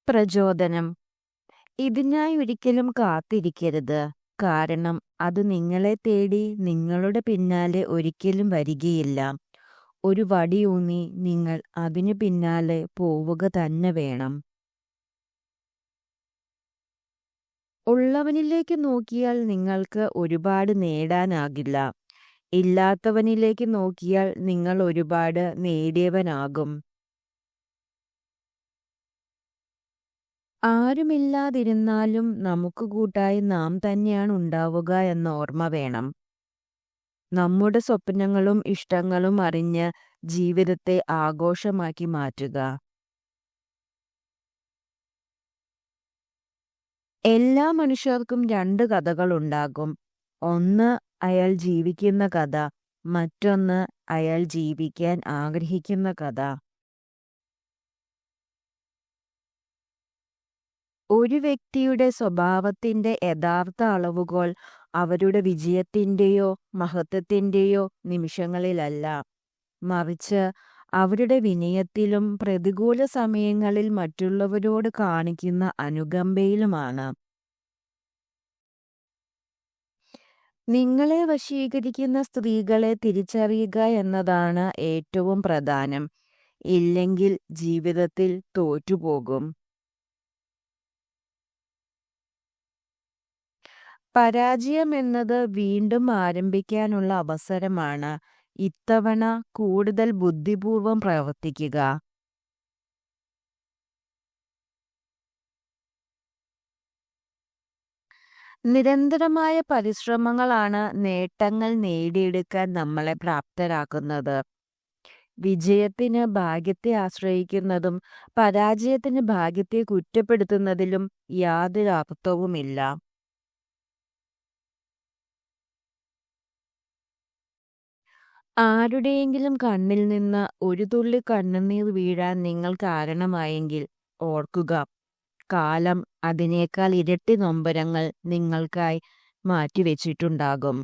പ്രചോദനം. ഇതിനായി ഒരിക്കലും കാത്തിരിക്കരുത്. കാരണം അത് നിങ്ങളെ തേടി നിങ്ങളുടെ പിന്നാലെ ഒരിക്കലും വരികയില്ല. ഒരു വടിയൂന്നി നിങ്ങൾ അതിനു പിന്നാലെ പോവുക തന്നെ വേണം. ഉള്ളവനിലേക്ക് നോക്കിയാൽ നിങ്ങൾക്ക് ഒരുപാട് നേടാനാകില്ല. ഇല്ലാത്തവനിലേക്ക് നോക്കിയാൽ നിങ്ങൾ ഒരുപാട് നേടിയവനാകും. ആരുമില്ലാതിരുന്നാലും നമുക്ക് കൂട്ടായി നാം തന്നെയാണ് ഉണ്ടാവുക എന്ന ഓർമ്മ വേണം. നമ്മുടെ സ്വപ്നങ്ങളും ഇഷ്ടങ്ങളും അറിഞ്ഞ് ജീവിതത്തെ ആഘോഷമാക്കി മാറ്റുക. എല്ലാ മനുഷ്യർക്കും രണ്ട് കഥകളുണ്ടാകും. ഒന്ന് അയാൾ ജീവിക്കുന്ന കഥ, മറ്റൊന്ന് അയാൾ ജീവിക്കാൻ ആഗ്രഹിക്കുന്ന കഥ. ഒരു വ്യക്തിയുടെ സ്വഭാവത്തിന്റെ യഥാർത്ഥ അളവുകോൽ അവരുടെ വിജയത്തിന്റെയോ മഹത്വത്തിന്റെയോ നിമിഷങ്ങളിലല്ല, മറിച്ച് അവരുടെ വിനയത്തിലും പ്രതികൂല സമയങ്ങളിൽ മറ്റുള്ളവരോട് കാണിക്കുന്ന അനുകമ്പയിലുമാണ്. നിങ്ങളെ വശീകരിക്കുന്ന സ്ത്രീകളെ തിരിച്ചറിയുക എന്നതാണ് ഏറ്റവും പ്രധാനം. ഇല്ലെങ്കിൽ ജീവിതത്തിൽ തോറ്റുപോകും. പരാജയം എന്നത് വീണ്ടും ആരംഭിക്കാനുള്ള അവസരമാണ്. ഇത്തവണ കൂടുതൽ ബുദ്ധിപൂർവം പ്രവർത്തിക്കുക. നിരന്തരമായ പരിശ്രമങ്ങളാണ് നേട്ടങ്ങൾ നേടിയെടുക്കാൻ നമ്മളെ പ്രാപ്തരാക്കുന്നത്. വിജയത്തിന് ഭാഗ്യത്തെ ആശ്രയിക്കുന്നതും പരാജയത്തിന് ഭാഗ്യത്തെ കുറ്റപ്പെടുത്തുന്നതിലും യാതൊരു അർത്ഥവുമില്ല. ആരുടെയെങ്കിലും കണ്ണിൽ നിന്ന് ഒരു തുള്ളി കണ്ണുനീർ വീഴാൻ നിങ്ങൾ കാരണമായെങ്കിൽ ഓർക്കുക, കാലം അതിനേക്കാൾ ഇരട്ടി നൊമ്പരങ്ങൾ നിങ്ങൾക്കായി മാറ്റിവെച്ചിട്ടുണ്ടാകും.